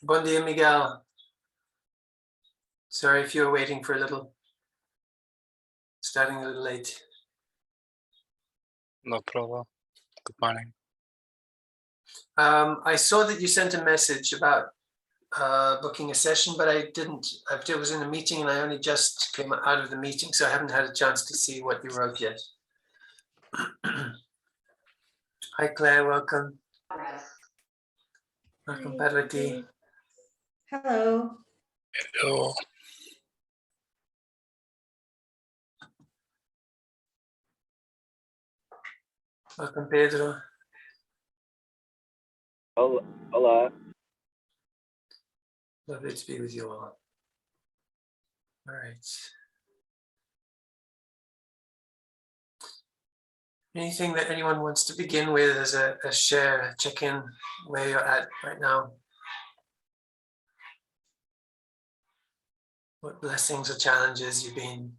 Bon dia, Miguel. Sorry if you were waiting for a little. Starting a little late. No problem. Good morning. I saw that you sent a message about booking a session, but I didn't. I was in a meeting and I only just came out of the meeting, so I haven't had a chance to see what you wrote yet. Hi, Claire. Welcome. Welcome, Parvati. Hello. Hello. Welcome, Pedro. Hola. Lovely to be with you all. All right. Anything that anyone wants to begin with as a share, check-in where you're at right now? What blessings or challenges you've been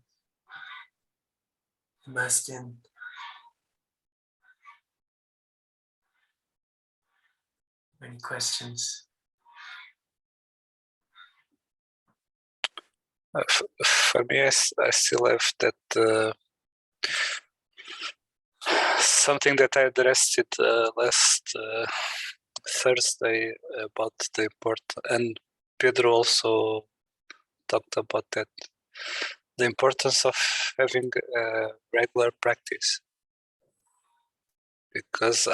immersed in? Any questions? For me, I still have that something that I addressed it last Thursday about the importance, and Pedro also talked about that, the importance of having regular practice. Because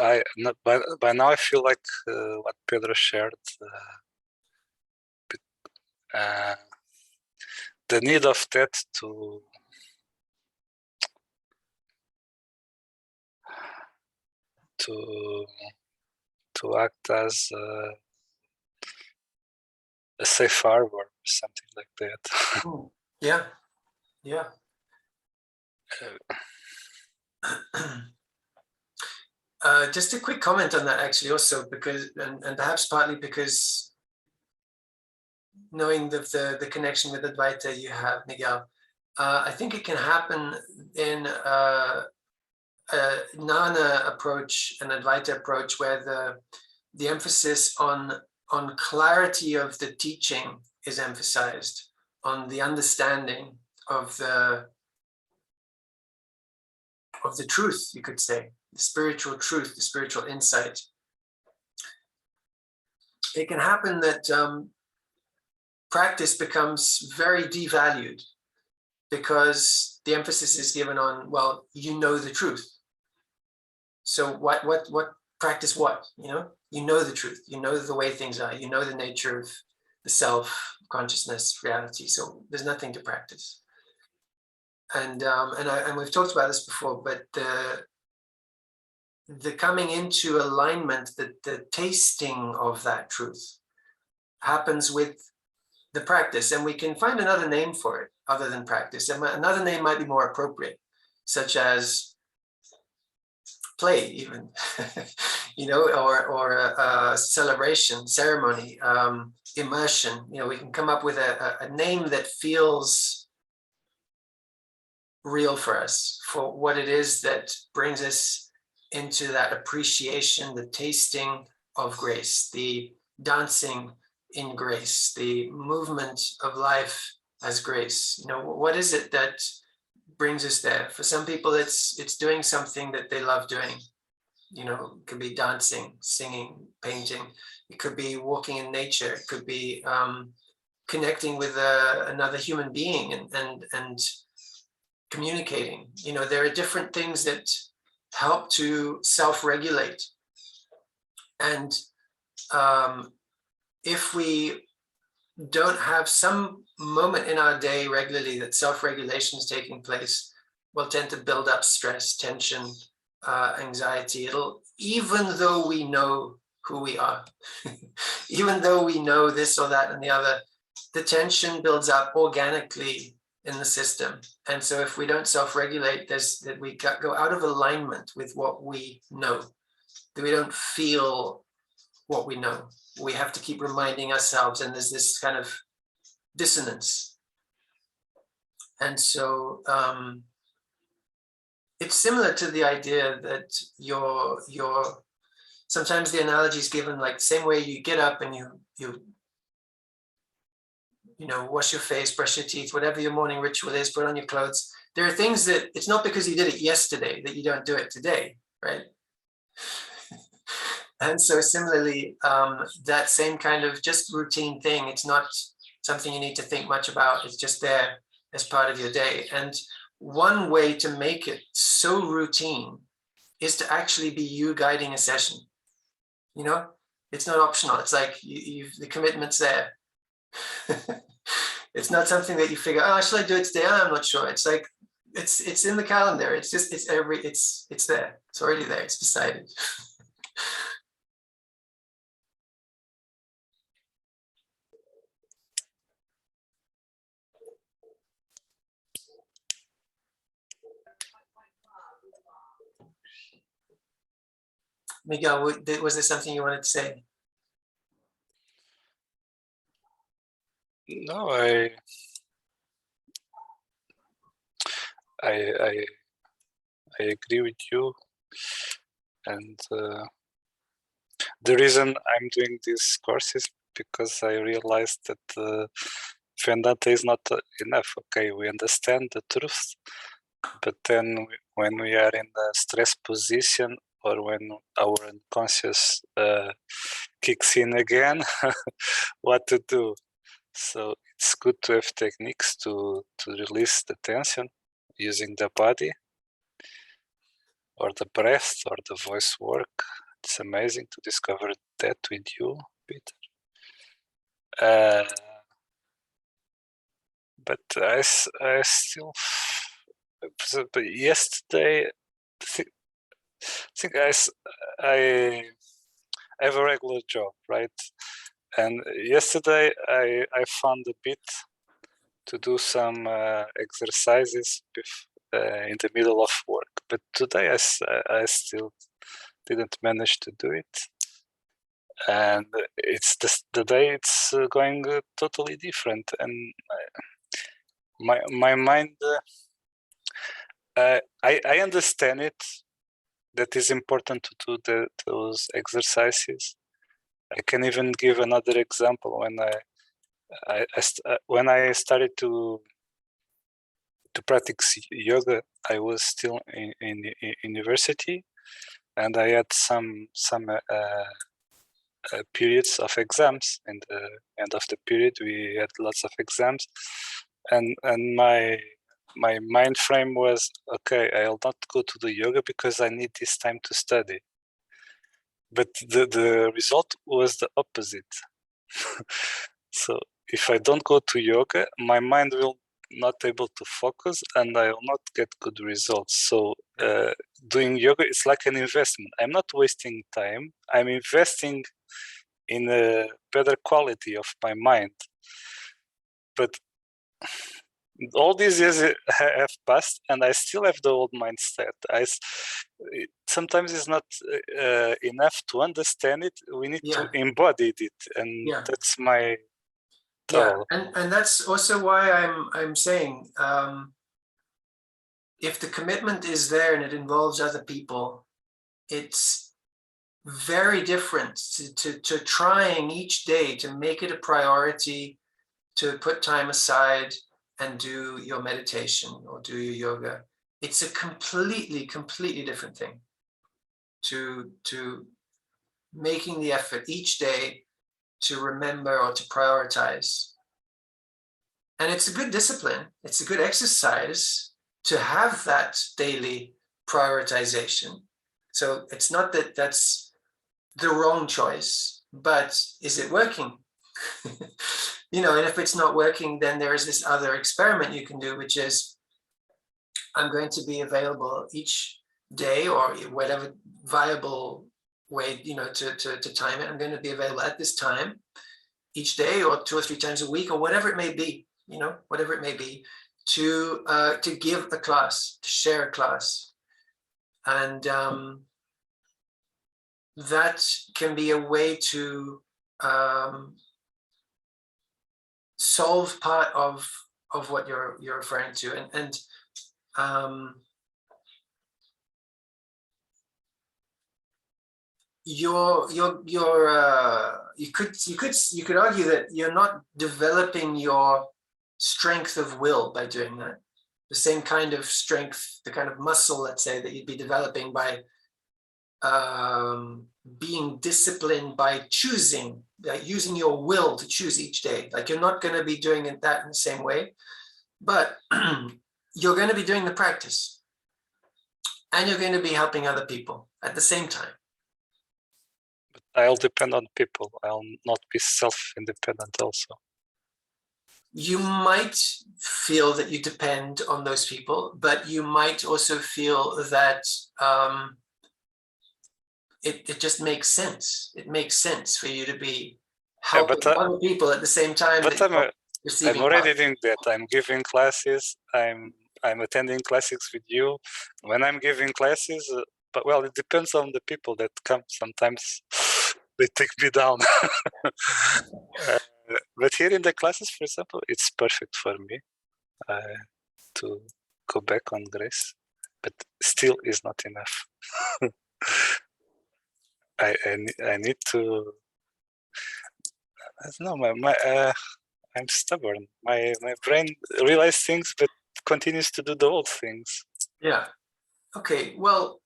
by now I feel like what Pedro shared, the need of that to act as a safe harbor or something like that. Yeah, yeah. Just a quick comment on that, actually, also because, and perhaps partly because knowing the connection with Advaita you have, Miguel, I think it can happen in a Jnana approach, an Advaita approach, where the emphasis on clarity of the teaching is emphasized, on the understanding of the truth, you could say, the spiritual truth, the spiritual insight. It can happen that practice becomes very devalued because the emphasis is given on, well, you know the truth. So what practice what, you know the truth, you know the way things are, you know the nature of the self, consciousness, reality, so there's nothing to practice. And we've talked about this before, but the coming into alignment, the tasting of that truth happens with the practice, and we can find another name for it other than practice. And another name might be more appropriate, such as play, even, or a celebration, ceremony, immersion. We can come up with a name that feels real for us, for what it is that brings us into that appreciation, the tasting of grace, the dancing in grace, the movement of life as grace. What is it that brings us there? For some people, it's doing something that they love doing. It could be dancing, singing, painting. It could be walking in nature. It could be connecting with another human being and communicating. There are different things that help to self-regulate. And if we don't have some moment in our day regularly that self-regulation is taking place, we'll tend to build up stress, tension, anxiety. Even though we know who we are, even though we know this or that and the other, the tension builds up organically in the system. And so if we don't self-regulate, that we go out of alignment with what we know, that we don't feel what we know. We have to keep reminding ourselves, and there's this kind of dissonance. And so it's similar to the idea that sometimes the analogy is given like the same way you get up and you wash your face, brush your teeth, whatever your morning ritual is, put on your clothes. There are things that it's not because you did it yesterday that you don't do it today, right? And so similarly, that same kind of just routine thing, it's not something you need to think much about. It's just there as part of your day. And one way to make it so routine is to actually be you guiding a session. It's not optional. It's like the commitment's there. It's not something that you figure, oh, should I do it today? Oh, I'm not sure. It's like it's in the calendar. It's just it's there. It's already there. It's decided. Miguel, was there something you wanted to say? No, I agree with you, and the reason I'm doing this course is because I realized that Vedanta is not enough. Okay, we understand the truth, but then when we are in a stress position or when our unconscious kicks in again, what to do? So it's good to have techniques to release the tension using the body or the breath or the voice work. It's amazing to discover that with you, Peter. But I still, but yesterday, I think I have a regular job, right? And yesterday I found a bit to do some exercises in the middle of work. But today I still didn't manage to do it. And it's the day it's going totally different. And my mind, I understand it, that is important to do those exercises. I can even give another example. When I started to practice yoga, I was still in university, and I had some periods of exams. And the end of the period, we had lots of exams, and my mind frame was, okay, I'll not go to the yoga because I need this time to study. But the result was the opposite. So if I don't go to yoga, my mind will not able to focus and I will not get good results. So doing yoga is like an investment. I'm not wasting time. I'm investing in a better quality of my mind. But all these years have passed and I still have the old mindset. Sometimes it's not enough to understand it. We need to embody it. And that's my Yeah, and that's also why I'm saying, if the commitment is there and it involves other people, it's very different to trying each day to make it a priority to put time aside and do your meditation or do your yoga. It's a completely different thing to making the effort each day to remember or to prioritize. And it's a good discipline. It's a good exercise to have that daily prioritization. So it's not that that's the wrong choice, but is it working? And if it's not working, then there is this other experiment you can do, which is I'm going to be available each day or whatever viable way, to time it. I'm going to be available at this time each day or 2 or 3 times a week or whatever it may be, whatever it may be, to give a class, to share a class. And that can be a way to solve part of what you're referring to. And you could argue that you're not developing your strength of will by doing that. The same kind of strength, the kind of muscle, let's say, that you'd be developing by being disciplined by choosing, like using your will to choose each day. Like you're not going to be doing that in the same way, but you're going to be doing the practice, and you're going to be helping other people at the same time. But I'll depend on people. I'll not be self-independent also. You might feel that you depend on those people, but you might also feel that it just makes sense. It makes sense for you to be helping other people at the same time. But I'm already doing that. I'm giving classes. I'm attending classes with you. When I'm giving classes, but well, it depends on the people that come. Sometimes they take me down. But here in the classes, for example, it's perfect for me to go back on grace, but still is not enough. I need to. I don't know. I'm stubborn. My brain realizes things, but continues to do the old things. Yeah. Okay. Well,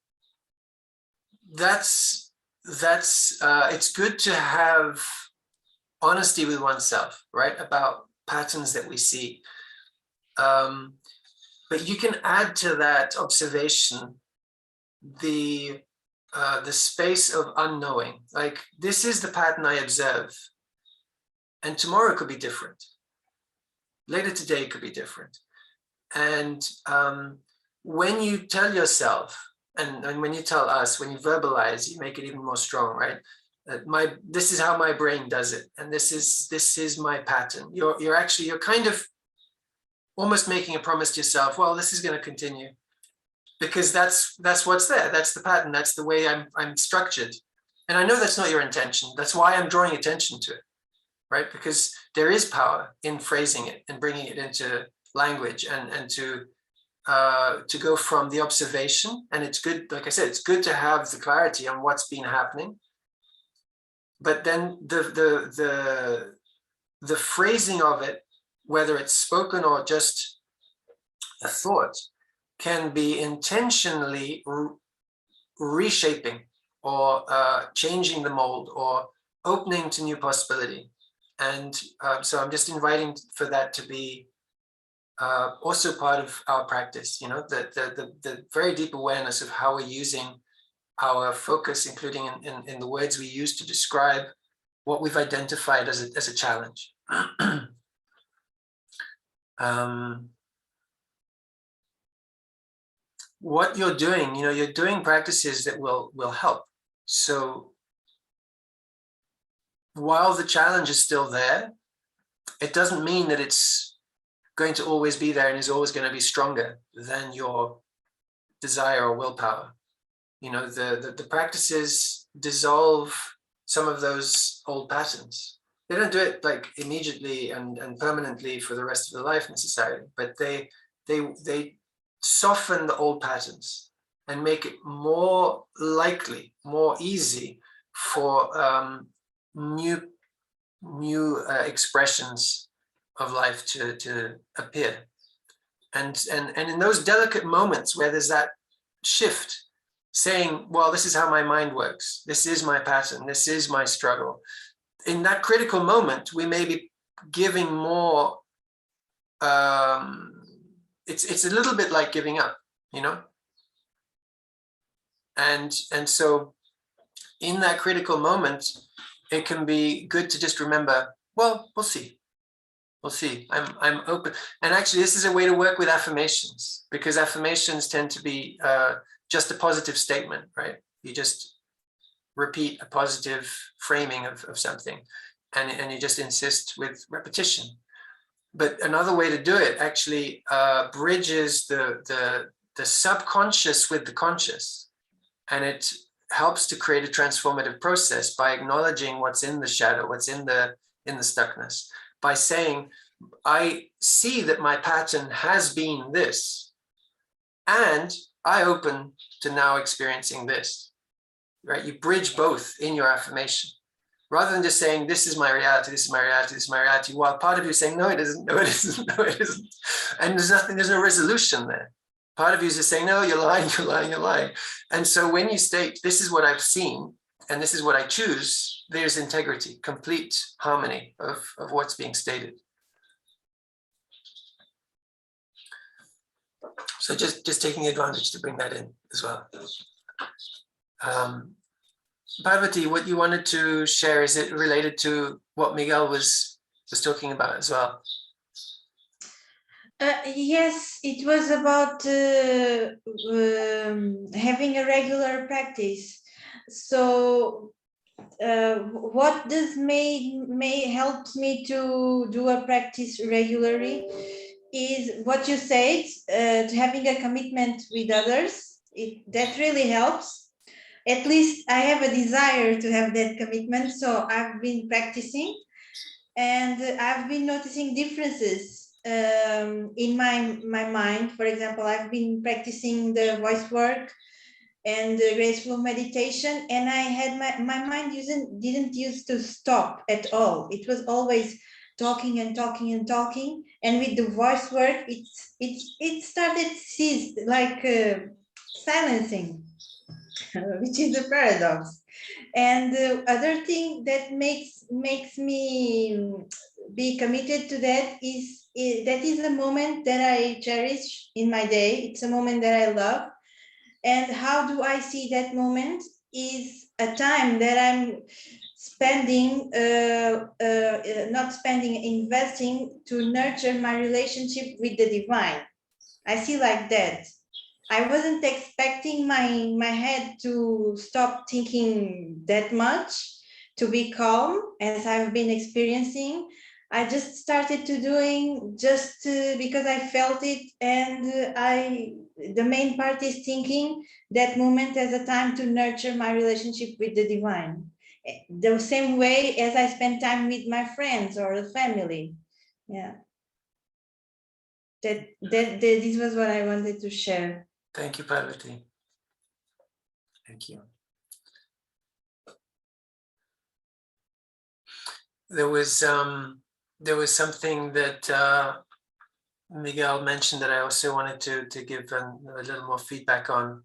that's it's good to have honesty with oneself, right? About patterns that we see. But you can add to that observation the space of unknowing. Like, this is the pattern I observe, and tomorrow could be different. Later today could be different. And when you tell yourself, and when you tell us, when you verbalize, you make it even more strong, right? This is how my brain does it, and this is my pattern. You're kind of almost making a promise to yourself. Well, this is going to continue, because that's what's there. That's the pattern. That's the way I'm structured. And I know that's not your intention. That's why I'm drawing attention to it, right? Because there is power in phrasing it and bringing it into language, and to go from the observation. And it's good, like I said, it's good to have the clarity on what's been happening. But then the phrasing of it, whether it's spoken or just a thought, can be intentionally reshaping or changing the mold or opening to new possibility. And so I'm just inviting for that to be also part of our practice, you know, the very deep awareness of how we're using our focus, including in the words we use to describe what we've identified as a challenge. What you're doing, you know, you're doing practices that will help. So while the challenge is still there, it doesn't mean that it's going to always be there and is always going to be stronger than your desire or willpower. You know, the practices dissolve some of those old patterns. They don't do it like immediately and permanently for the rest of their life necessarily, but they soften the old patterns and make it more likely, more easy for new expressions of life to appear. And in those delicate moments where there's that shift, saying, well, this is how my mind works, this is my pattern, this is my struggle. In that critical moment, we may be giving more, it's a little bit like giving up, you know? And so in that critical moment, it can be good to just remember, well, we'll see. We'll see. I'm open. And actually, this is a way to work with affirmations, because affirmations tend to be just a positive statement, right? You just repeat a positive framing of something, and you just insist with repetition. But another way to do it actually bridges the subconscious with the conscious, and it helps to create a transformative process by acknowledging what's in the shadow, what's in the stuckness, by saying, I see that my pattern has been this, and I open to now experiencing this. right? You bridge both in your affirmation. Rather than just saying, this is my reality, this is my reality, this is my reality, while part of you is saying, no, it isn't, no, it isn't, no, it isn't. And there's no resolution there. Part of you is just saying, no, you're lying, you're lying, you're lying. And so when you state, this is what I've seen, and this is what I choose, there's integrity, complete harmony of what's being stated. So just taking advantage to bring that in as well. Parvati, what you wanted to share, is it related to what Miguel was talking about as well? Yes, it was about having a regular practice. So what does may helps me to do a practice regularly is what you said, to having a commitment with others. That really helps. At least I have a desire to have that commitment, so I've been practicing, and I've been noticing differences in my mind. For example, I've been practicing the voice work and the graceful meditation, and I had my mind didn't used to stop at all. It was always talking and talking and talking, and with the voice work, it started ceased, like silencing, which is a paradox. And the other thing that makes me be committed to that is that is a moment that I cherish in my day. It's a moment that I love. And how do I see that moment is a time that I'm spending, investing to nurture my relationship with the divine. I see like that. I wasn't expecting my head to stop thinking that much, to be calm as I've been experiencing. I just started to doing just because I felt it, and the main part is thinking that moment as a time to nurture my relationship with the divine. The same way as I spend time with my friends or the family. Yeah. This was what I wanted to share. Thank you, Parvati. Thank you. There was something that Miguel mentioned that I also wanted to give a little more feedback on.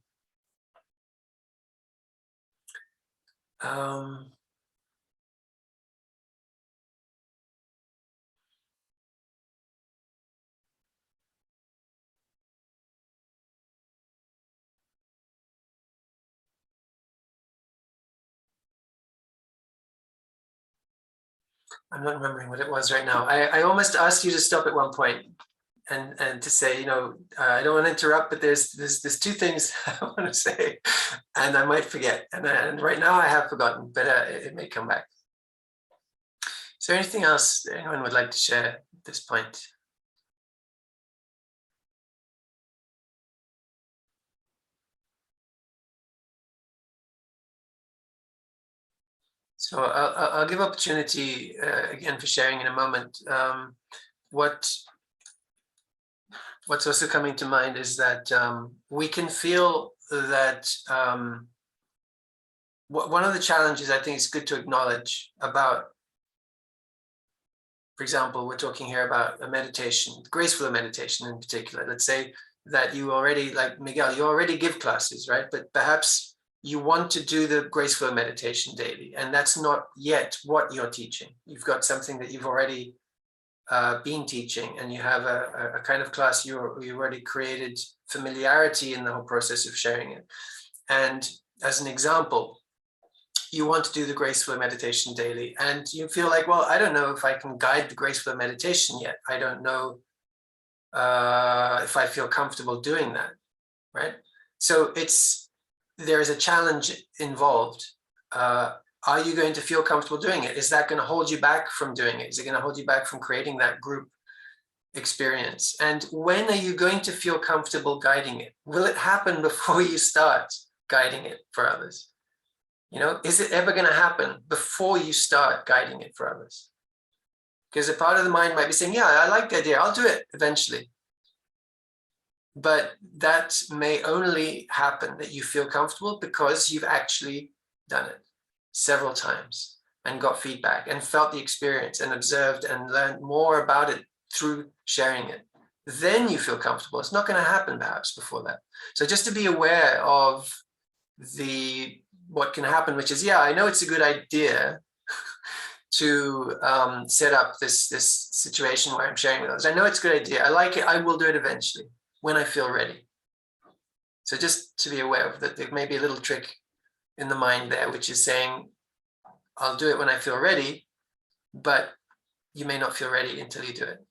I'm not remembering what it was right now. I almost asked you to stop at one point and to say, I don't want to interrupt, but there's two things I want to say, and I might forget. And right now I have forgotten, but it may come back. Is there anything else anyone would like to share at this point? So I'll give opportunity again for sharing in a moment. What's also coming to mind is that we can feel that one of the challenges I think is good to acknowledge about, for example, we're talking here about a meditation, graceful meditation in particular. Let's say that you already, like Miguel, you already give classes, right? But perhaps you want to do the graceful meditation daily, and that's not yet what you're teaching. You've got something that you've already been teaching, and you have a kind of class you already created familiarity in the whole process of sharing it. And as an example, you want to do the graceful meditation daily, and you feel like, well, I don't know if I can guide the graceful meditation yet. I don't know if I feel comfortable doing that, right? So there is a challenge involved. Are you going to feel comfortable doing it? Is that going to hold you back from doing it? Is it going to hold you back from creating that group experience? And when are you going to feel comfortable guiding it? Will it happen before you start guiding it for others? Is it ever going to happen before you start guiding it for others? Because a part of the mind might be saying, yeah, I like the idea, I'll do it eventually. But that may only happen that you feel comfortable because you've actually done it several times and got feedback and felt the experience and observed and learned more about it through sharing it, then you feel comfortable. It's not going to happen perhaps before that. So just to be aware of what can happen, which is, yeah, I know it's a good idea to set up this situation where I'm sharing with others. I know it's a good idea. I like it. I will do it eventually when I feel ready. So just to be aware of that, there may be a little trick in the mind there, which is saying, I'll do it when I feel ready, but you may not feel ready until you do it.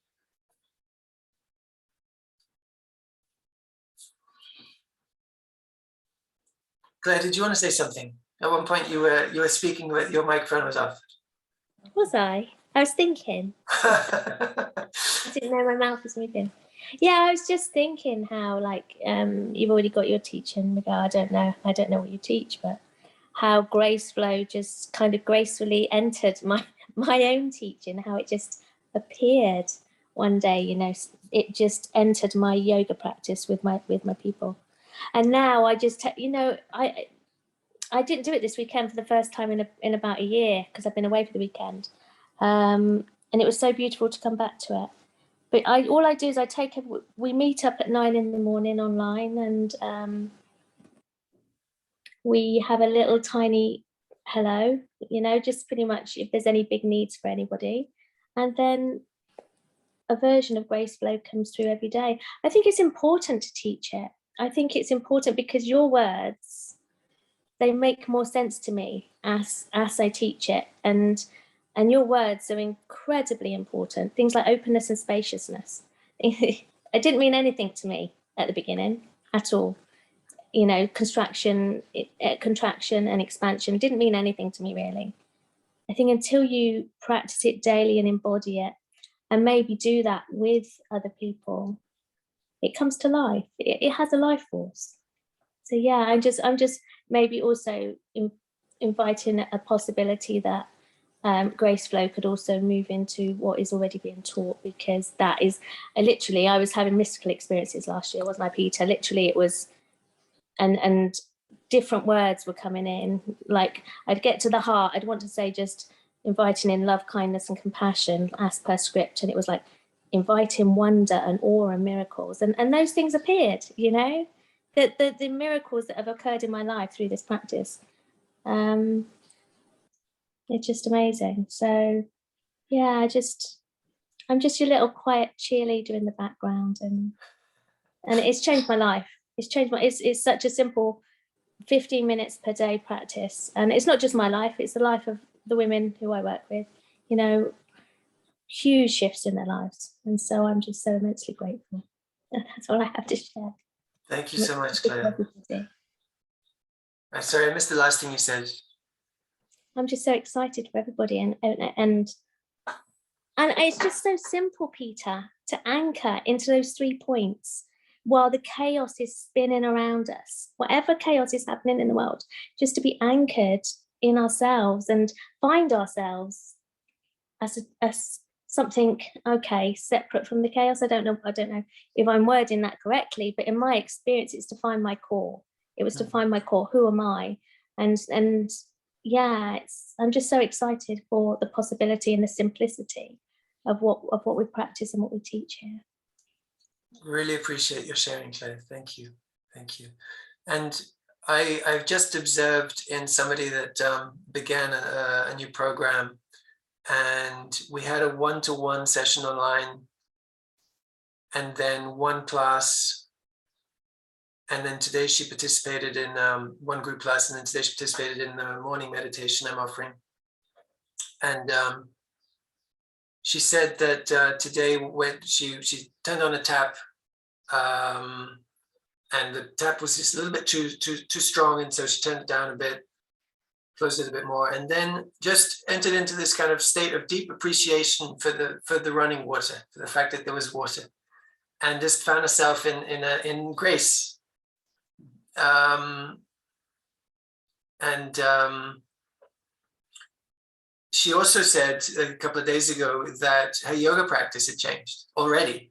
Claire, did you want to say something? At one point you were speaking, with your microphone was off. Was I? I was thinking. I didn't know my mouth was moving. Yeah, I was just thinking how, like, you've already got your teaching regard. I don't know what you teach, but how grace flow just kind of gracefully entered my own teaching, how it just appeared one day, you know, it just entered my yoga practice with my people. And now I just, you know, I didn't do it this weekend for the first time in about a year because I've been away for the weekend. And it was so beautiful to come back to it. But all I do is we meet up at 9 in the morning online, and we have a little tiny hello, you know, just pretty much if there's any big needs for anybody. And then a version of Grace Flow comes through every day. I think it's important to teach it. I think it's important because your words, they make more sense to me as I teach it. And your words are incredibly important. Things like openness and spaciousness. It didn't mean anything to me at the beginning at all. You know, contraction and expansion didn't mean anything to me really. I think until you practice it daily and embody it, and maybe do that with other people, it comes to life. It has a life force. So yeah, I'm just maybe also inviting a possibility that Grace Flow could also move into what is already being taught, because that is literally, I was having mystical experiences last year, wasn't I, Peter? Literally, it was, and different words were coming in. Like I'd get to the heart, I'd want to say just inviting in love, kindness, and compassion as per script, and it was like inviting wonder and awe and miracles, and those things appeared. You know, the miracles that have occurred in my life through this practice. It's just amazing. So yeah, I'm just your little quiet cheerleader in the background, and it's changed my life. It's such a simple 15 minutes per day practice, and it's not just my life, it's the life of the women who I work with, you know, huge shifts in their lives. And so I'm just so immensely grateful. And that's all I have to share. Thank you so much, Claire. I'm sorry, I missed the last thing you said. I'm just so excited for everybody, and it's just so simple, Peter, to anchor into those 3 points while the chaos is spinning around us, whatever chaos is happening in the world, just to be anchored in ourselves and find ourselves as something, okay, separate from the chaos. I don't know if I'm wording that correctly, but in my experience, it's to find my core. It was to find my core. Who am I? And yeah, I'm just so excited for the possibility and the simplicity of what we practice and what we teach here. Really appreciate your sharing, Claire. Thank you. Thank you. And I've just observed in somebody that began a new program, and we had a one-to-one session online, and then one class, and then today she participated in one group class, and then today she participated in the morning meditation I'm offering. And she said that today when she turned on a tap, and the tap was just a little bit too strong, and so she turned it down a bit, closed it a bit more, and then just entered into this kind of state of deep appreciation for the running water, for the fact that there was water, and just found herself in grace. She also said a couple of days ago that her yoga practice had changed already.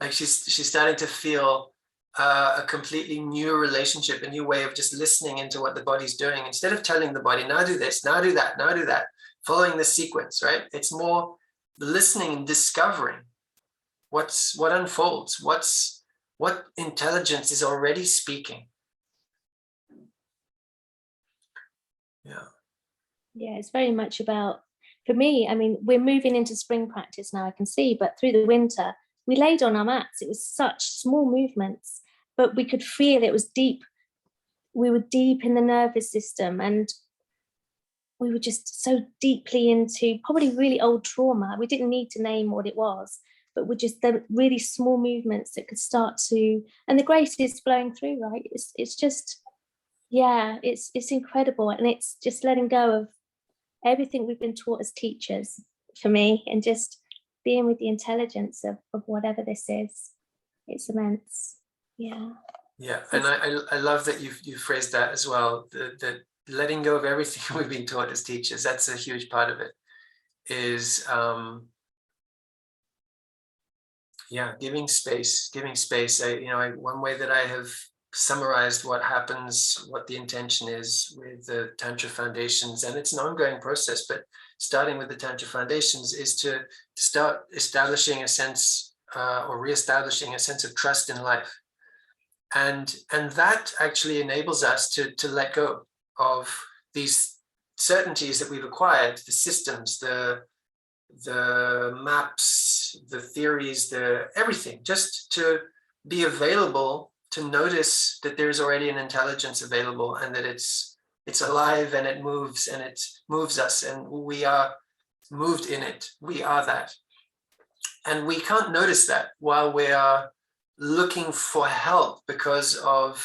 Like she's starting to feel a completely new relationship, a new way of just listening into what the body's doing. Instead of telling the body, now do this, now do that, now do that, following the sequence, right? It's more listening and discovering what unfolds, what intelligence is already speaking. Yeah, it's very much about, for me, I mean, we're moving into spring practice now, I can see, but through the winter, we laid on our mats. It was such small movements, but we could feel it was deep. We were deep in the nervous system, and we were just so deeply into probably really old trauma. We didn't need to name what it was, but we're just the really small movements that could start to, and the grace is flowing through, right? It's just, yeah, it's incredible. And it's just letting go of everything we've been taught as teachers, for me, and just being with the intelligence of whatever this is. It's immense. Yeah. Yeah, and I love that you phrased that as well. The letting go of everything we've been taught as teachers. That's a huge part of it. Is yeah, giving space. One way that I have summarized what happens, what the intention is with the Tantra foundations, and it's an ongoing process, but starting with the Tantra foundations is to start establishing a sense or reestablishing a sense of trust in life. And that actually enables us to let go of these certainties that we've acquired, the systems, the maps, the theories, the everything, just to be available to notice that there's already an intelligence available, and that it's alive, and it moves us, and we are moved in it. We are that. And we can't notice that while we are looking for help because of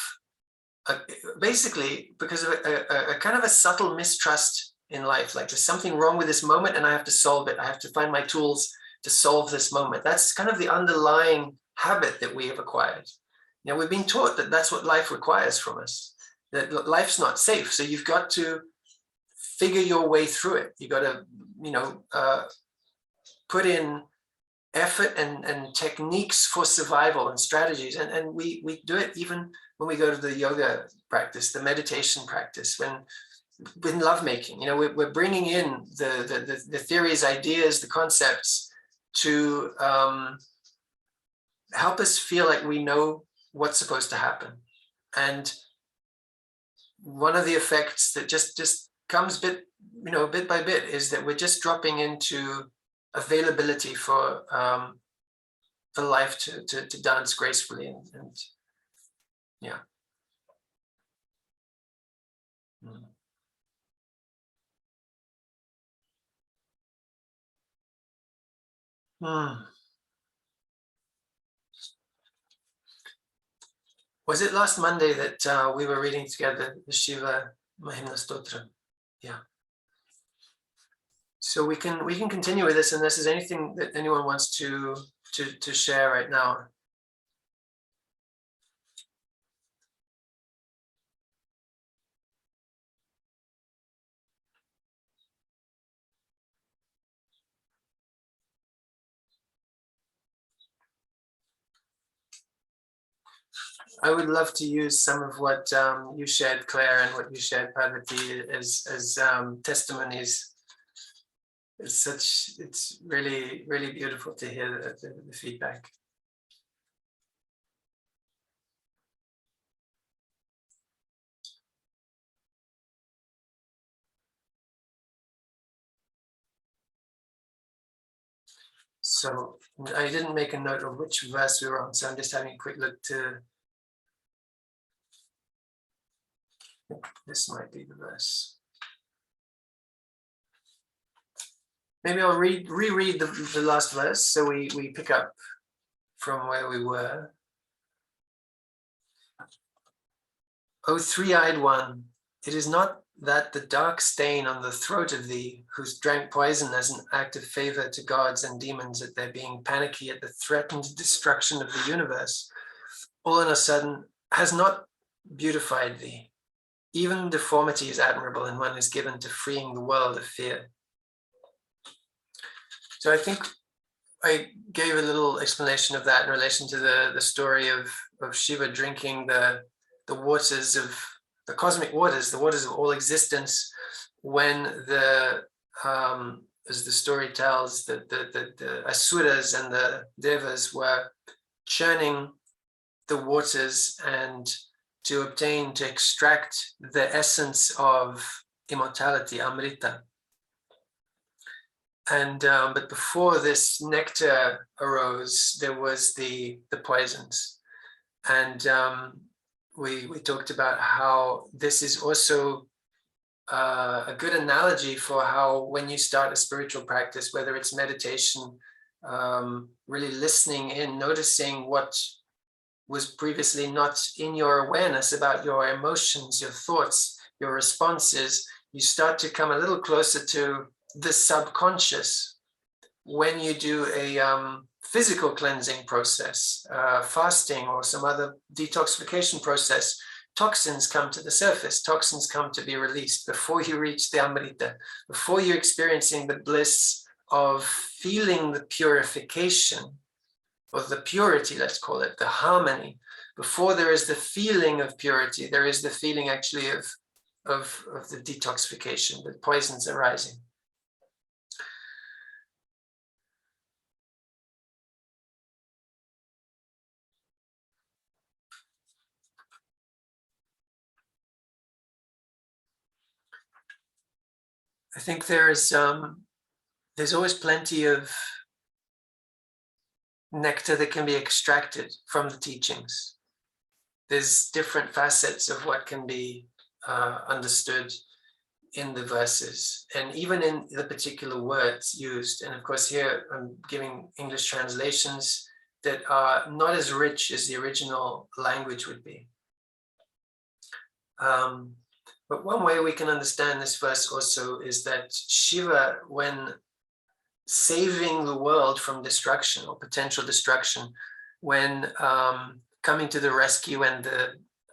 basically because of a kind of a subtle mistrust in life. Like, there's something wrong with this moment and I have to solve it. I have to find my tools to solve this moment. That's kind of the underlying habit that we have acquired. Now, we've been taught that that's what life requires from us, that life's not safe. So you've got to figure your way through it. You've got to, put in effort and techniques for survival and strategies. And we do it even when we go to the yoga practice, the meditation practice, when lovemaking, we're bringing in the theories, ideas, the concepts to help us feel like we know what's supposed to happen. And one of the effects that just comes bit by bit is that we're just dropping into availability for life to dance gracefully and yeah. Was it last Monday that we were reading together the Siva Mahimnah Stotram? Yeah. So we can continue with this unless there's anything that anyone wants to share right now. I would love to use some of what you shared, Claire, and what you shared, Parvati, as testimonies. It's really, really beautiful to hear the feedback. So I didn't make a note of which verse we were on, so I'm just having a quick look to. This might be the verse. Maybe I'll reread the last verse so we pick up from where we were. O three-eyed one, it is not that the dark stain on the throat of thee, who's drank poison as an act of favor to gods and demons at their being panicky at the threatened destruction of the universe, all in a sudden has not beautified thee. Even deformity is admirable, and one is given to freeing the world of fear. So I think I gave a little explanation of that in relation to the story of Shiva drinking the waters of the cosmic waters, the waters of all existence, when the as the story tells, the asuras and the devas were churning the waters and to extract the essence of immortality, amrita. And but before this nectar arose, there was the poisons, and we talked about how this is also a good analogy for how when you start a spiritual practice, whether it's meditation, really listening in, noticing what was previously not in your awareness about your emotions, your thoughts, your responses, you start to come a little closer to the subconscious. When you do a physical cleansing process, fasting or some other detoxification process, toxins come to the surface, toxins come to be released before you reach the amrita, before you're experiencing the bliss of feeling the purification, or the purity, let's call it, the harmony. Before there is the feeling of purity, there is the feeling actually of the detoxification, the poisons arising. I think there's always plenty of nectar that can be extracted from the teachings. There's different facets of what can be understood in the verses and even in the particular words used. And of course here I'm giving English translations that are not as rich as the original language would be. But one way we can understand this verse also is that Shiva, when saving the world from destruction or potential destruction, when coming to the rescue and the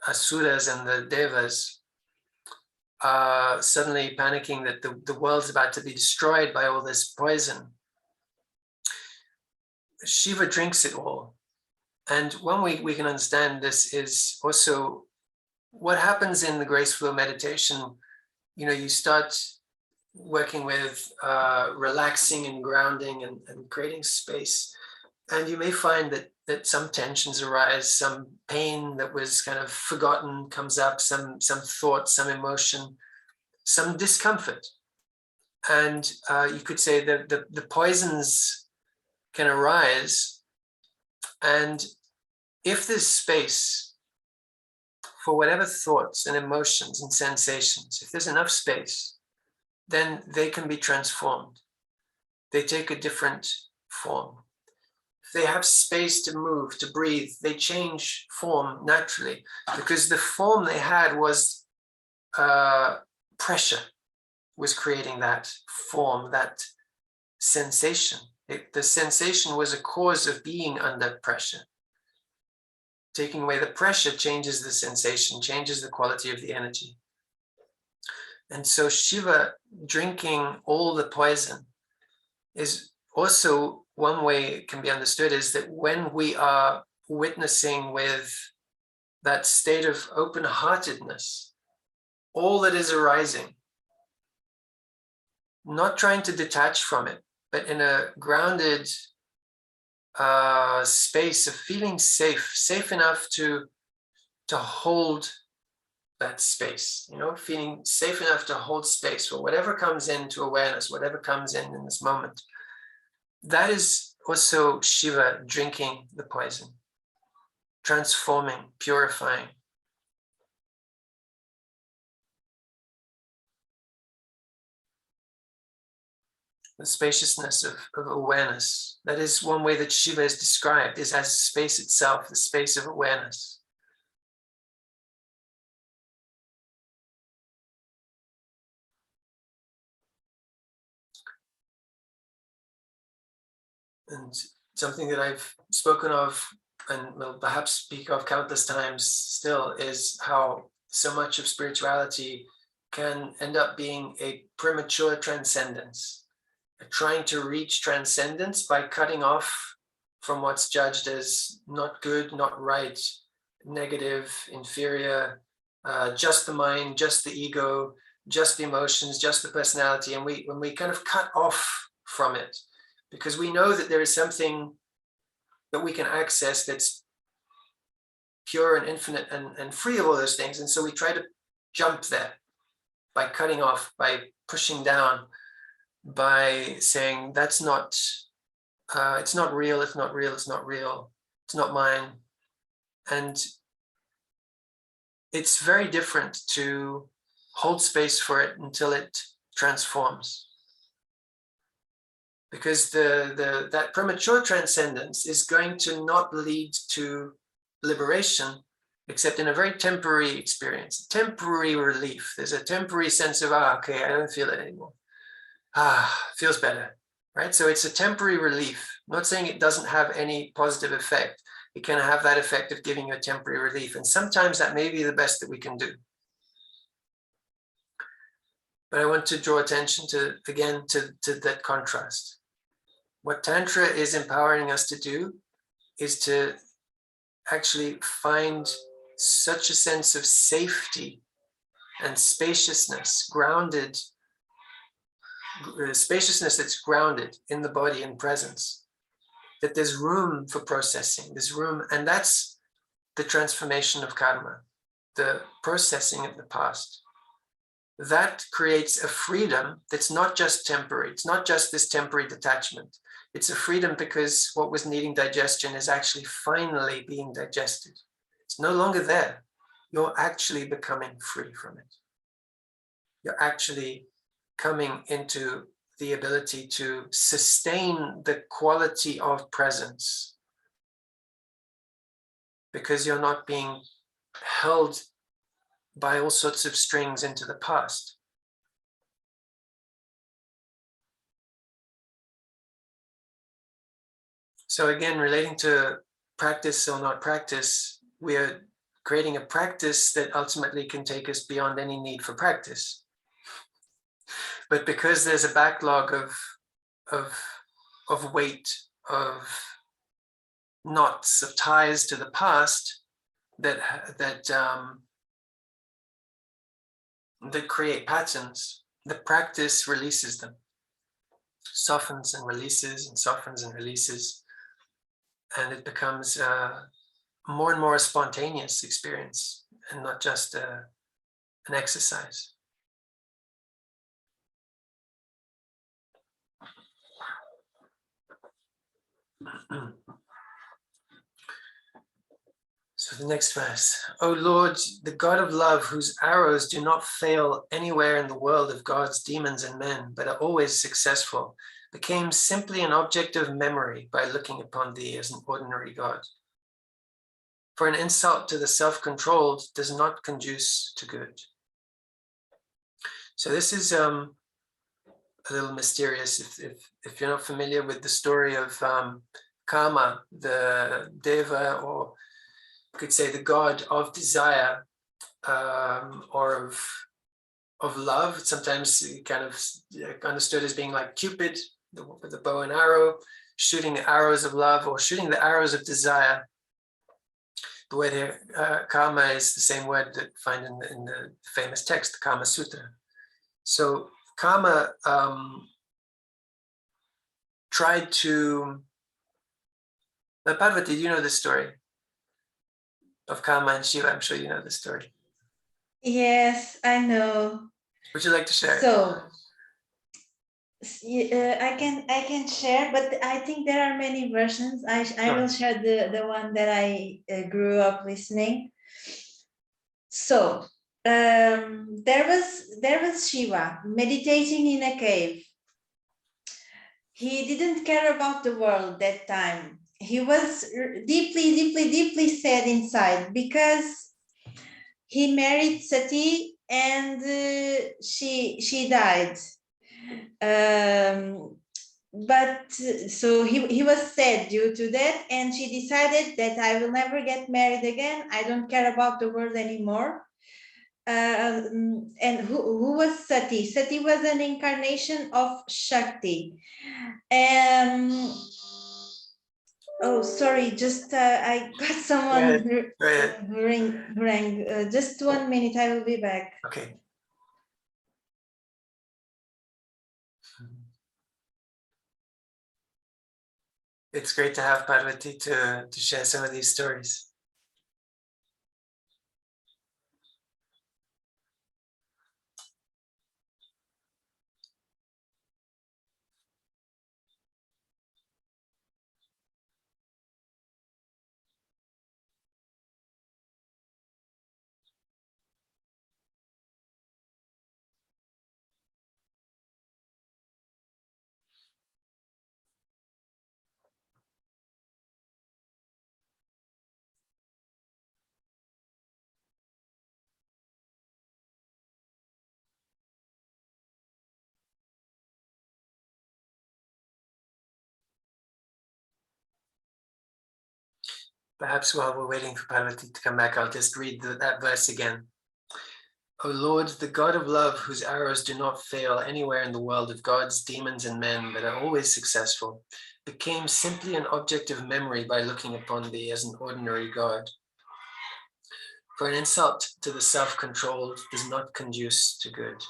asuras and the devas are suddenly panicking that the world's about to be destroyed by all this poison, Shiva drinks it all. And one way we can understand this is also what happens in the grace flow meditation. You know, you start working with relaxing and grounding and creating space. And you may find that some tensions arise, some pain that was kind of forgotten comes up, some thought, some emotion, some discomfort. And you could say that the poisons can arise. And if there's space for whatever thoughts and emotions and sensations, if there's enough space, then they can be transformed. They take a different form. If they have space to move, to breathe, they change form naturally, because the form they had was pressure, was creating that form, that sensation. The sensation was a cause of being under pressure. Taking away the pressure changes the sensation, changes the quality of the energy. And so Shiva drinking all the poison is also one way it can be understood, is that when we are witnessing with that state of open-heartedness, all that is arising, not trying to detach from it, but in a grounded space of feeling safe enough to hold that space, you know, feeling safe enough to hold space for whatever comes into awareness, whatever comes in this moment. That is also Shiva drinking the poison, transforming, purifying. The spaciousness of awareness. That is one way that Shiva is described, is as space itself, the space of awareness. And something that I've spoken of and will perhaps speak of countless times still is how so much of spirituality can end up being a premature transcendence. trying to reach transcendence by cutting off from what's judged as not good, not right, negative, inferior, just the mind, just the ego, just the emotions, just the personality. And when we kind of cut off from it, because we know that there is something that we can access that's pure and infinite and free of all those things. And so we try to jump there by cutting off, by pushing down, by saying that's not, it's not real, it's not real, it's not real, it's not mine. And it's very different to hold space for it until it transforms. Because that premature transcendence is going to not lead to liberation, except in a very temporary experience, temporary relief. There's a temporary sense of, okay, I don't feel it anymore. Feels better, right? So it's a temporary relief. I'm not saying it doesn't have any positive effect. It can have that effect of giving you a temporary relief. And sometimes that may be the best that we can do. But I want to draw attention to, again, to that contrast. What Tantra is empowering us to do is to actually find such a sense of safety and spaciousness, spaciousness that's grounded in the body and presence, that there's room for processing, there's room, and that's the transformation of karma, the processing of the past. That creates a freedom that's not just temporary. It's not just this temporary detachment. It's a freedom because what was needing digestion is actually finally being digested. It's no longer there. You're actually becoming free from it. You're actually coming into the ability to sustain the quality of presence because you're not being held by all sorts of strings into the past. So again, relating to practice or not practice, we are creating a practice that ultimately can take us beyond any need for practice. But because there's a backlog of weight, of knots, of ties to the past that create patterns, the practice releases them, softens and releases and softens and releases, and it becomes more and more a spontaneous experience and not just an exercise. So the next verse, O Lord, the God of love, whose arrows do not fail anywhere in the world of gods, demons, and men, but are always successful, became simply an object of memory by looking upon thee as an ordinary God. For an insult to the self-controlled does not conduce to good. So this is a little mysterious. If you're not familiar with the story of Kama, the Deva, or you could say the god of desire, or of love, sometimes kind of understood as being like Cupid, with the bow and arrow, shooting the arrows of love or shooting the arrows of desire. The word here, karma, is the same word that we find in the famous text, the Kama Sutra. So Kama tried to, Parvati, do you know this story of Kama and Shiva? I'm sure you know this story. Yes, I know. Would you like to share? So I can share, but I think there are many versions. I will share the one that I grew up listening. So there was Shiva meditating in a cave. He didn't care about the world that time. He was deeply sad inside because he married Sati and she died. But so he was sad due to that, and she decided that I will never get married again. I don't care about the world anymore. and who was Sati? Sati was an incarnation of Shakti. Oh, sorry, just I got someone who rang. Just 1 minute, I will be back. Okay. It's great to have Parvati to share some of these stories. Perhaps while we're waiting for Parvati to come back, I'll just read that verse again. O Lord, the God of love, whose arrows do not fail anywhere in the world of gods, demons, and men, but are always successful, became simply an object of memory by looking upon thee as an ordinary God. For an insult to the self-controlled does not conduce to good.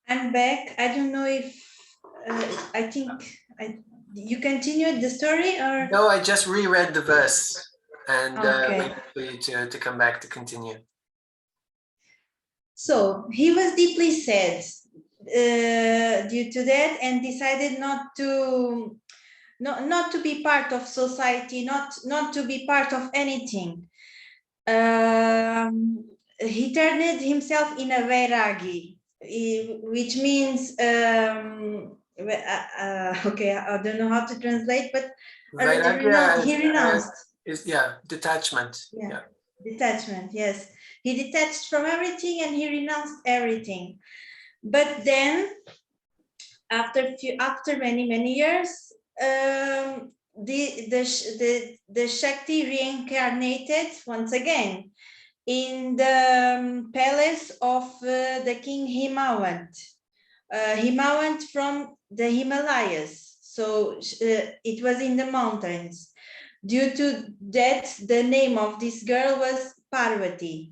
I'm back. I don't know if I think you continued the story or No, I just reread the verse and okay. waited for you to come back to continue. So he was deeply sad due to that and decided not to be part of society, not to be part of anything. He turned himself in a vairagi, which means okay, I don't know how to translate, but he renounced. Detachment. Yeah. Detachment, yes. He detached from everything and he renounced everything. But then, after many years, the Shakti reincarnated once again in the palace of the king Himawant. Himawant from the Himalayas. So it was in the mountains. Due to that, the name of this girl was Parvati,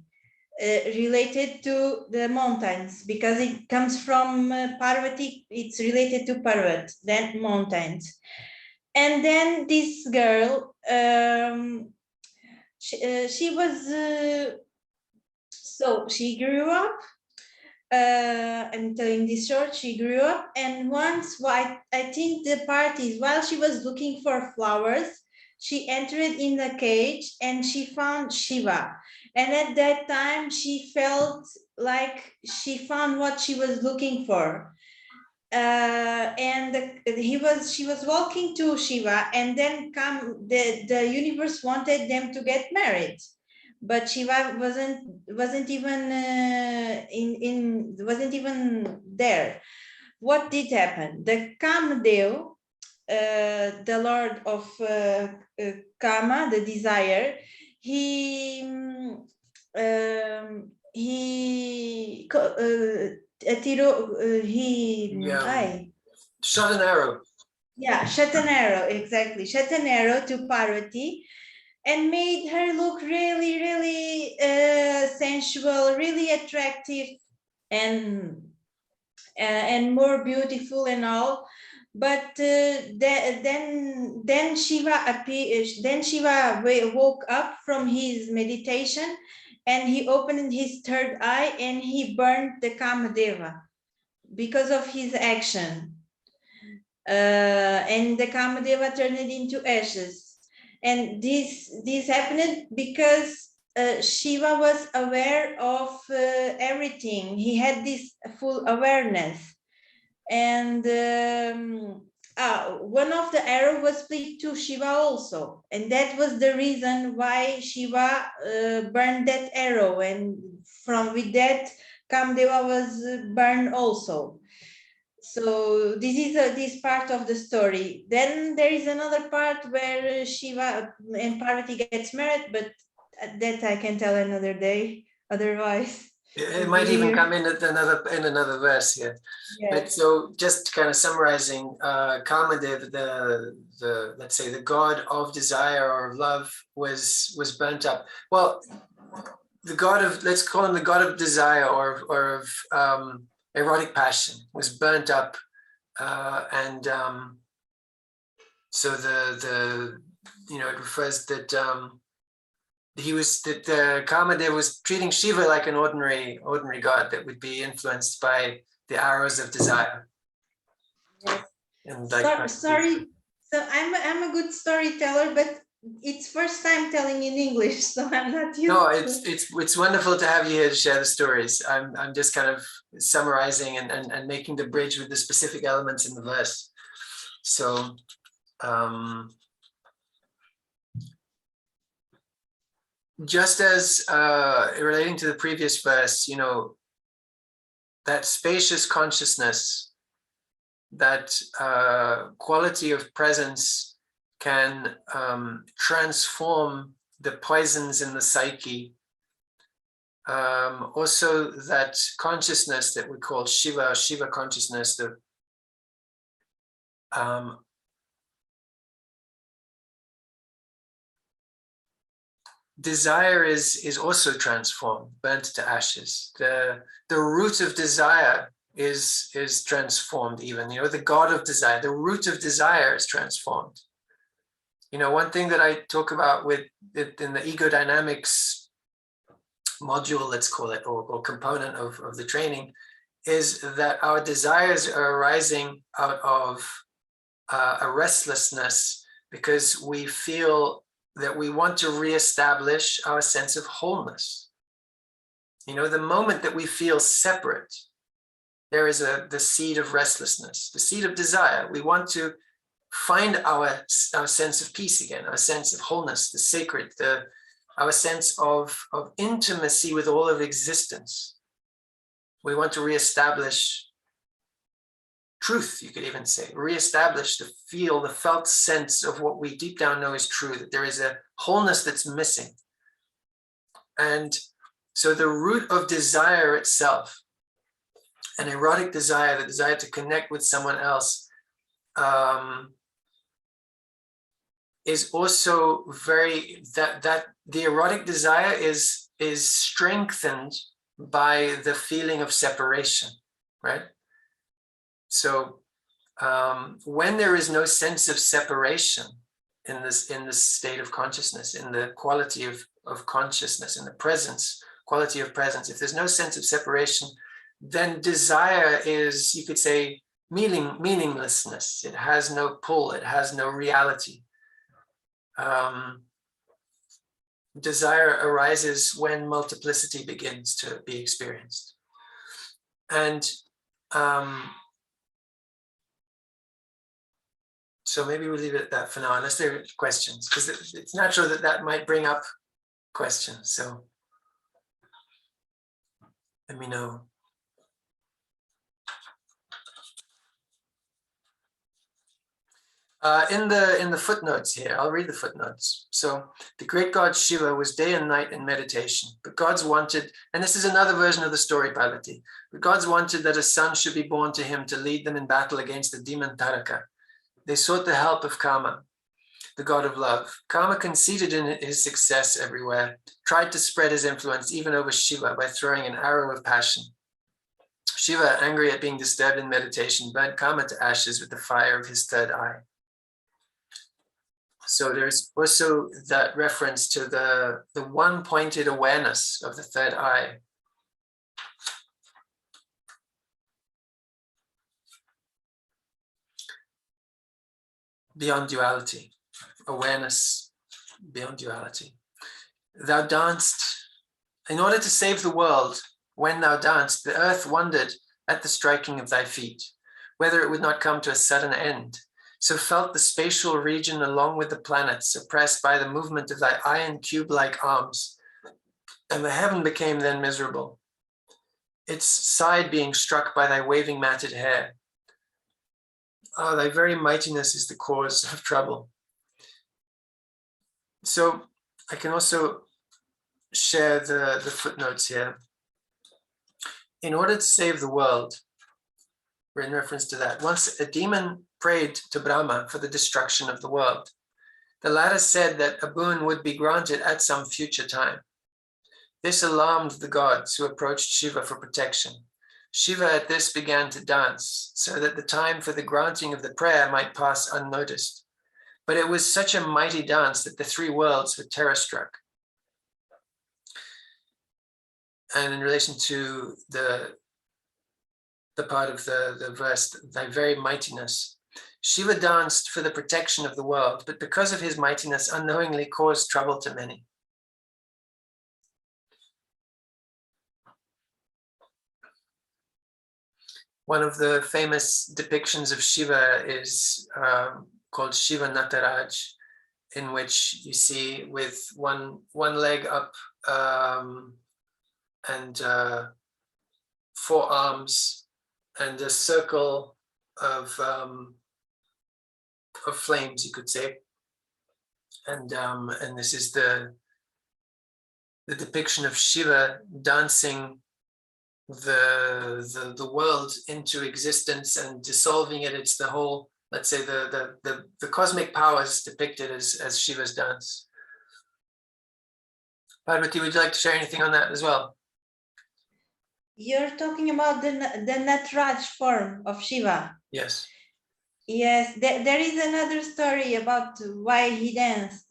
related to the mountains, because it comes from Parvati, it's related to Parvat, then mountains. And then this girl, she was, so she grew up, I'm telling this short, she grew up, and once, I think the parties, while she was looking for flowers, she entered in the cage and she found Siva. And at that time, she felt like she found what she was looking for. She was walking to Siva, and then the universe wanted them to get married. But Shiva wasn't even wasn't even there. What did happen? The Kamadev, the lord of Kama, the desire, he shot an arrow. Yeah, shot an arrow, exactly. Shot an arrow to Parvati and made her look really, really sensual, really attractive, and more beautiful and all. But then Shiva appeared. Then Shiva woke up from his meditation, and he opened his third eye, and he burned the Kamadeva because of his action. And the Kamadeva turned it into ashes. And this happened because Shiva was aware of everything. He had this full awareness. And one of the arrows was split to Shiva also. And that was the reason why Shiva burned that arrow. And with that, Kamdeva was burned also. So this part of the story. Then there is another part where Shiva and Parvati gets married, but that I can tell another day. Otherwise, It might even come in another verse here. yeah. But so just kind of summarizing, Kamadev, the let's say the god of desire or of love, was burnt up. Well, the god of, let's call him the god of desire or of erotic passion, was burnt up, and so the it refers that Kamadev was treating Shiva like an ordinary god that would be influenced by the arrows of desire. Yes. And sorry, so I'm a good storyteller, but it's first time telling in English, so I'm not used. No, it's wonderful to have you here to share the stories. I'm just kind of summarizing and making the bridge with the specific elements in the verse. So just as relating to the previous verse, that spacious consciousness, that quality of presence can transform the poisons in the psyche. Also that consciousness that we call Shiva consciousness, the desire is also transformed, burnt to ashes. The root of desire is transformed even, the god of desire, the root of desire is transformed. One thing that I talk about with it in the ego dynamics module, let's call it, or component of the training, is that our desires are arising out of a restlessness because we feel that we want to reestablish our sense of wholeness. The moment that we feel separate, there is the seed of restlessness, the seed of desire. We want to find our sense of peace again, our sense of wholeness, the sacred, our sense of intimacy with all of existence. We want to reestablish truth, you could even say, reestablish the felt sense of what we deep down know is true, that there is a wholeness that's missing. And so the root of desire itself, an erotic desire, the desire to connect with someone else, is also that the erotic desire is strengthened by the feeling of separation, right? So when there is no sense of separation in this state of consciousness, in the quality of consciousness, in the quality of presence, if there's no sense of separation, then desire is, you could say, meaninglessness. It has no pull, it has no reality. Desire arises when multiplicity begins to be experienced. And so maybe we'll leave it at that for now, unless there are questions, because it's natural that might bring up questions. So let me know. In the footnotes here, I'll read the footnotes. So the great god Shiva was day and night in meditation, but gods wanted, and this is another version of the story, Parvati, the gods wanted that a son should be born to him to lead them in battle against the demon Taraka. They sought the help of Kama, the god of love. Kama conceded in his success everywhere, tried to spread his influence even over Shiva by throwing an arrow of passion. Shiva, angry at being disturbed in meditation, burnt Kama to ashes with the fire of his third eye. So there's also that reference to the one-pointed awareness of the third eye. Beyond duality, awareness beyond duality. Thou danced, in order to save the world, when thou danced, the earth wondered at the striking of thy feet, whether it would not come to a sudden end. So felt the spatial region along with the planets, oppressed by the movement of thy iron cube-like arms, and the heaven became then miserable, its side being struck by thy waving matted hair. thy very mightiness is the cause of trouble. So I can also share the footnotes here. In order to save the world, or in reference to that, once a demon prayed to Brahma for the destruction of the world. The latter said that a boon would be granted at some future time. This alarmed the gods, who approached Shiva for protection. Shiva at this began to dance, so that the time for the granting of the prayer might pass unnoticed. But it was such a mighty dance that the three worlds were terror-struck. And in relation to the part of the verse, thy very mightiness, Shiva danced for the protection of the world, but because of his mightiness, unknowingly caused trouble to many. One of the famous depictions of Shiva is called Shiva Nataraj, in which you see with one leg up and 4 arms and a circle of flames, you could say, and this is the depiction of Shiva dancing the world into existence and dissolving it. It's the whole, let's say, the cosmic powers depicted as Shiva's dance. Parvati, would you like to share anything on that as well? You're talking about the Nataraj form of Shiva. Yes. Yes, there is another story about why he danced.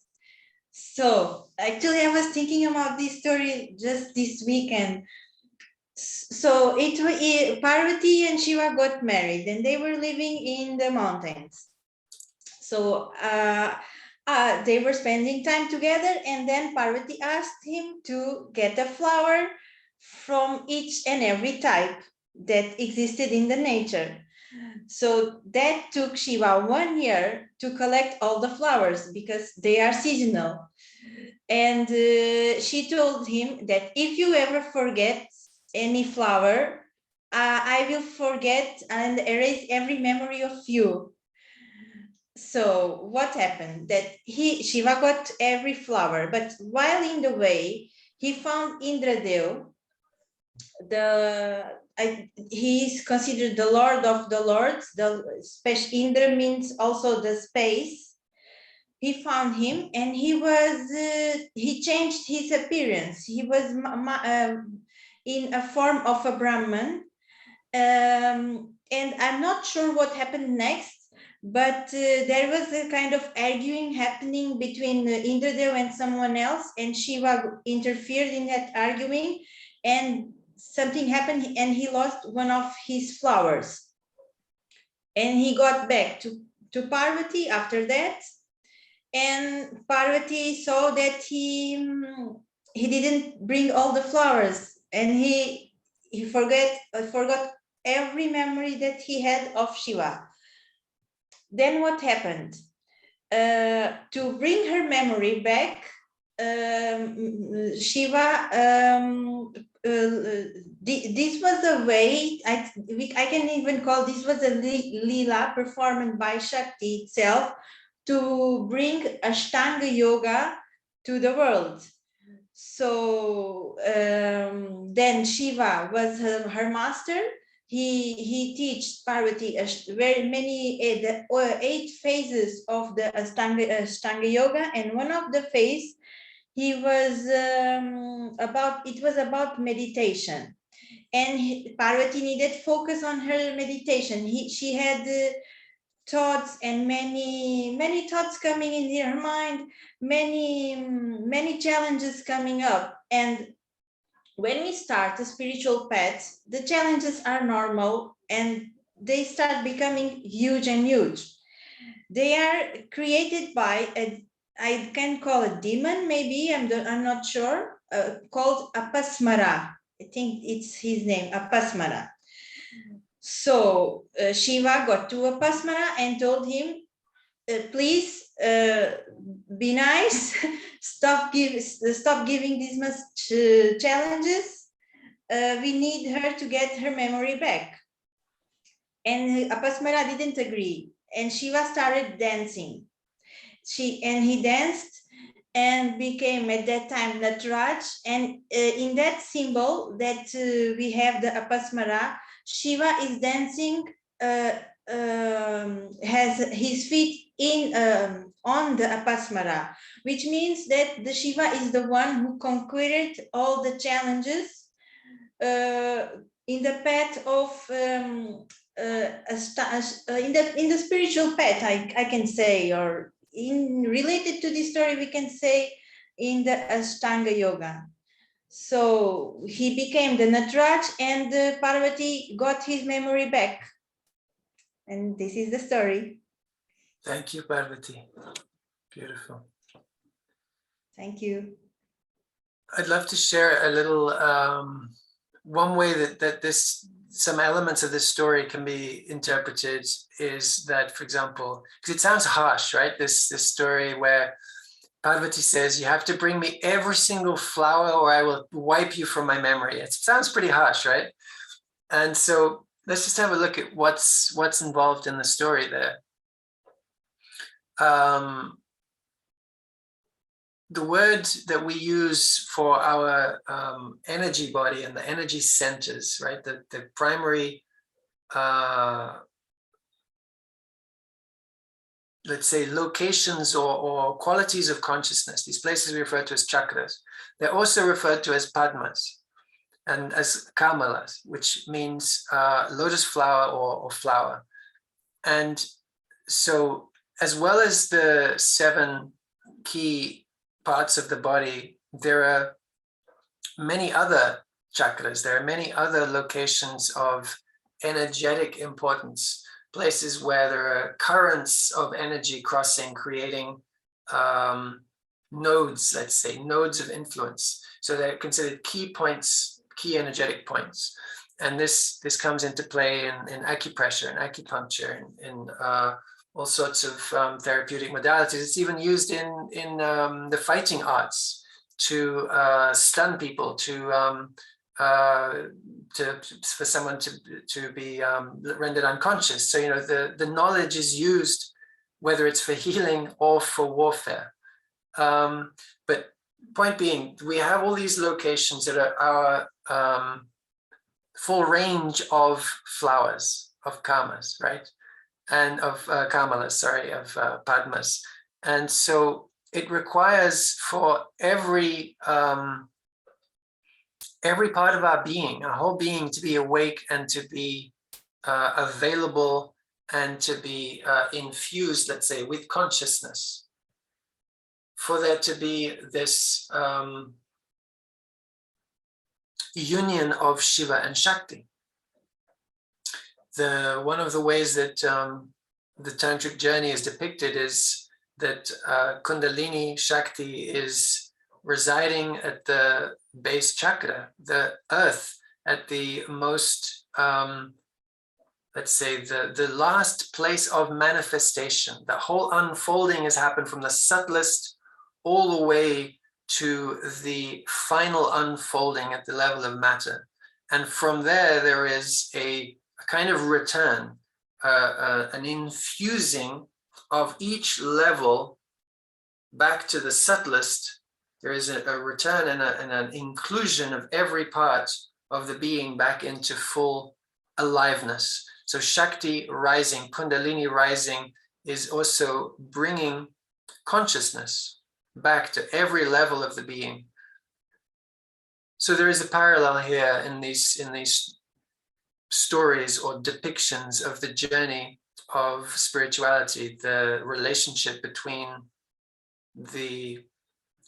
So actually, I was thinking about this story just this weekend. So Parvati and Shiva got married, and they were living in the mountains. So they were spending time together, and then Parvati asked him to get a flower from each and every type that existed in the nature. So that took Shiva 1 year to collect all the flowers because they are seasonal. And she told him that if you ever forget any flower, I will forget and erase every memory of you. So what happened? That Shiva got every flower, but while in the way, he found Indradev. He is considered the Lord of the Lords. Indra means also the space. He found him, and he changed his appearance. He was in a form of a Brahman, and I'm not sure what happened next. But there was a kind of arguing happening between Indradev and someone else, and Shiva interfered in that arguing, and something happened, and he lost one of his flowers. And he got back to Parvati after that, and Parvati saw that he didn't bring all the flowers, and he forgot every memory that he had of Shiva. Then what happened? To bring her memory back, Shiva, this was a way, I can even call this was a lila performed by Shakti itself to bring Ashtanga yoga to the world. So then Shiva was her master. He teaches Parvati very many 8 phases of the Ashtanga yoga, and one of the phase it was about meditation, and Parvati needed focus on her meditation. She had thoughts and many thoughts coming in her mind, many challenges coming up, and when we start a spiritual path, the challenges are normal and they start becoming huge and huge. They are created by I can call it demon, maybe, I'm not sure, called Apasmara. I think it's his name, Apasmara. So Shiva got to Apasmara and told him, please be nice, stop giving these much challenges. We need her to get her memory back. and Apasmara didn't agree, and Shiva started dancing. He danced and became at that time Nataraj, and in that symbol that we have the Apasmara, Shiva is dancing, has his feet in on the Apasmara, which means that the Shiva is the one who conquered all the challenges in the path of in the spiritual path, I can say, or in related to this story, we can say in the Ashtanga Yoga. So he became the Nataraj, and Parvati got his memory back. And this is the story. Thank you, Parvati. Beautiful. Thank you. I'd love to share a little, one way that some elements of this story can be interpreted is that, for example, because it sounds harsh, right? This story where Parvati says, you have to bring me every single flower or I will wipe you from my memory. It sounds pretty harsh, right? And so let's just have a look at what's involved in the story there. The word that we use for our energy body and the energy centers, right? The primary, let's say, locations or qualities of consciousness. These places we refer to as chakras. They're also referred to as padmas and as kamalas, which means lotus flower or flower. And so, as well as the 7 key parts of the body, there are many other chakras. There are many other locations of energetic importance, places where there are currents of energy crossing, creating nodes, let's say, nodes of influence. So they're considered key points, key energetic points. And this comes into play in acupressure and acupuncture and all sorts of therapeutic modalities. It's even used in the fighting arts to stun people, for someone to be rendered unconscious. So, you know, the knowledge is used, whether it's for healing or for warfare. But point being, we have all these locations that are our full range of flowers, of karmas, right? And of kamalas, sorry, of padmas. And so it requires for every part of our being, our whole being, to be awake and to be available and to be infused, let's say, with consciousness, for there to be this union of Shiva and Shakti. One of the ways that the tantric journey is depicted is that Kundalini Shakti is residing at the base chakra, the earth, at the most, let's say, the last place of manifestation. The whole unfolding has happened from the subtlest all the way to the final unfolding at the level of matter. And from there is a kind of return, an infusing of each level back to the subtlest. There is a return and an inclusion of every part of the being back into full aliveness. So Shakti rising, Kundalini rising, is also bringing consciousness back to every level of the being. So there is a parallel here in these stories or depictions of the journey of spirituality, the relationship between the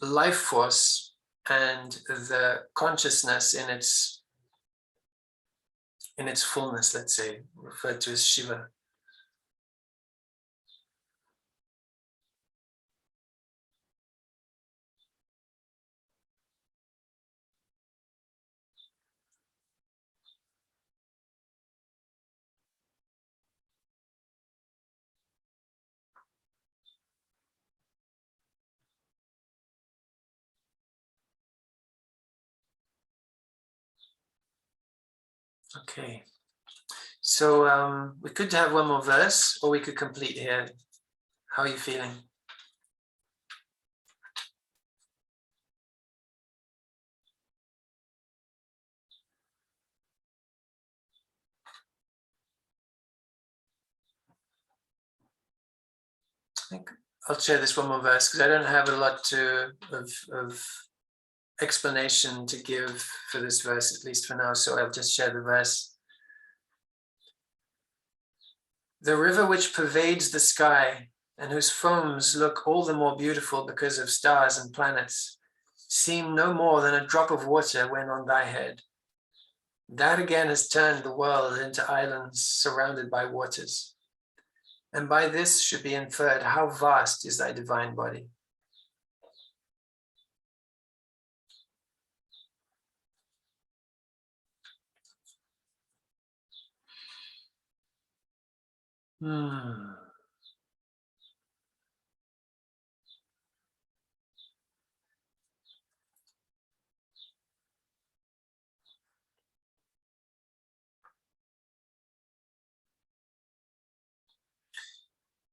life force and the consciousness in its fullness, let's say, referred to as Shiva. Okay, So we could have one more verse, or we could complete here. How are you feeling? I think I'll share this one more verse because I don't have a lot of explanation to give for this verse, at least for now. So I'll just share the verse. The river which pervades the sky and whose foams look all the more beautiful because of stars and planets, seem no more than a drop of water when on thy head. That again has turned the world into islands surrounded by waters. And by this should be inferred how vast is thy divine body.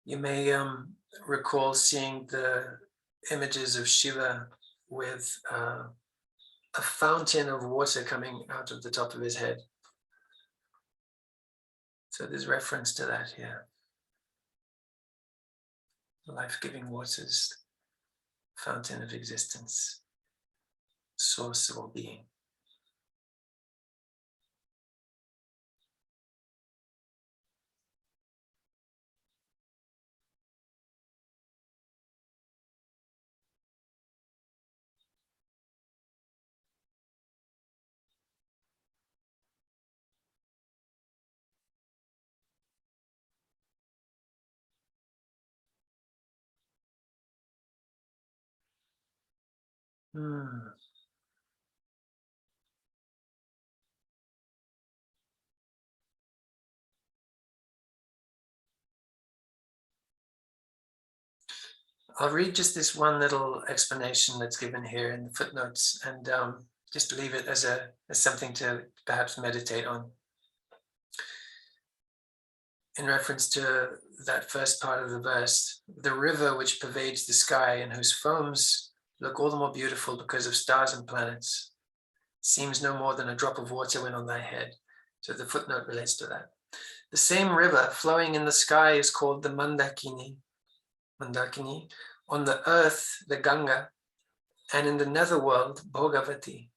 You may recall seeing the images of Shiva with a fountain of water coming out of the top of his head. So there's reference to that here. Life-giving waters, fountain of existence, source of all being. I'll read just this one little explanation that's given here in the footnotes and just leave it as something to perhaps meditate on. In reference to that first part of the verse, the river which pervades the sky and whose foams look all the more beautiful because of stars and planets, seems no more than a drop of water when on thy head. So the footnote relates to that. The same river flowing in the sky is called the Mandakini, on the earth, the Ganga, and in the netherworld, Bhogavati.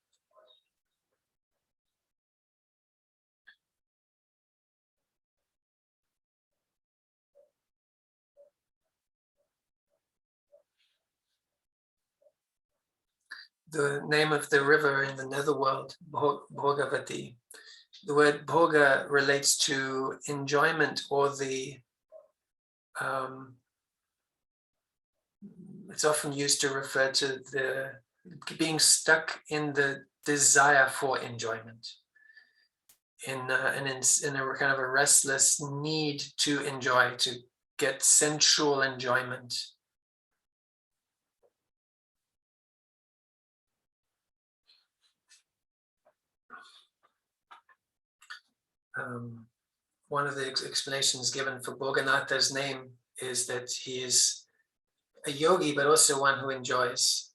The name of the river in the netherworld, Bhogavati. The word bhoga relates to enjoyment, or it's often used to refer to the being stuck in the desire for enjoyment, in a kind of a restless need to enjoy, to get sensual enjoyment. One of the explanations given for Bhoganatha's name is that he is a yogi, but also one who enjoys.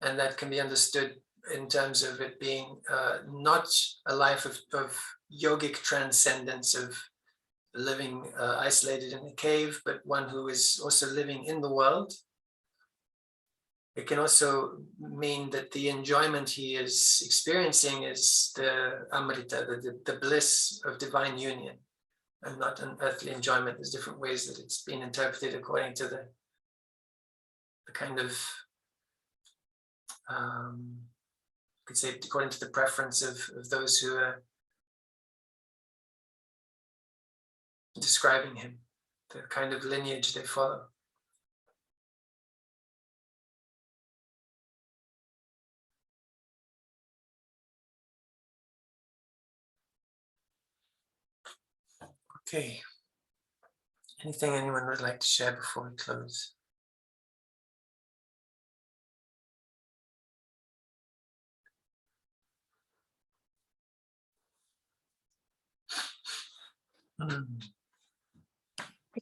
And that can be understood in terms of it being not a life of yogic transcendence, of living isolated in a cave, but one who is also living in the world. It can also mean that the enjoyment he is experiencing is the amrita, the bliss of divine union, and not an earthly enjoyment. There's different ways that it's been interpreted according to the kind of, you could say, according to the preference of those who are describing him, the kind of lineage they follow. Okay. Anything anyone would like to share before we close? I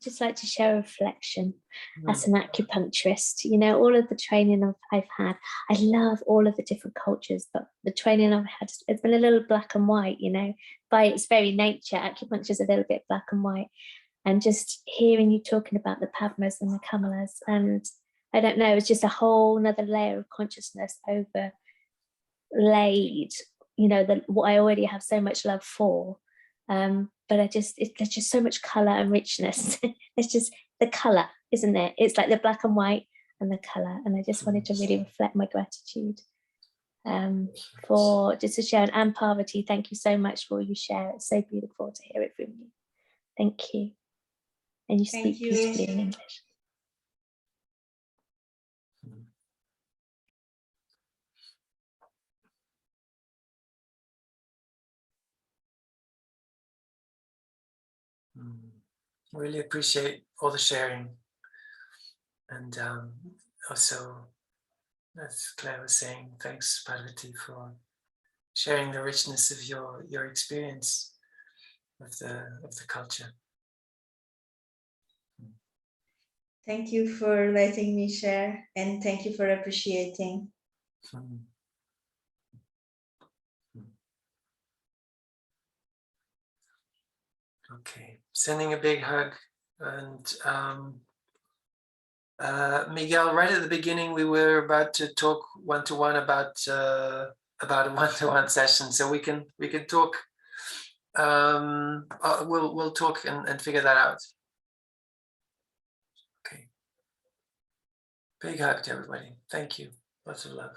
just like to share a reflection as an acupuncturist. You know, all of the training I've had, I love all of the different cultures, but the training I've had, it's been a little black and white, you know, by its very nature. Acupuncture is a little bit black and white. And just hearing you talking about the Padmas and the Kamalas, and I don't know, it's just a whole nother layer of consciousness overlaid, you know, what I already have so much love for. But there's just so much color and richness. It's just the color, isn't it? It's like the black and white and the color. And I just wanted to really reflect my gratitude for just to share. And Parvati, thank you so much for all you share. It's so beautiful to hear it from you. Thank you. And you speak beautifully in English. Really appreciate all the sharing, and also, as Claire was saying, thanks Parvati for sharing the richness of your experience of the culture. Thank you for letting me share, and thank you for appreciating. Okay, sending a big hug. And Miguel, right at the beginning, we were about to talk one-to-one about a one-to-one session, so we can talk. We'll talk and figure that out. Okay. Big hug to everybody. Thank you. Lots of love.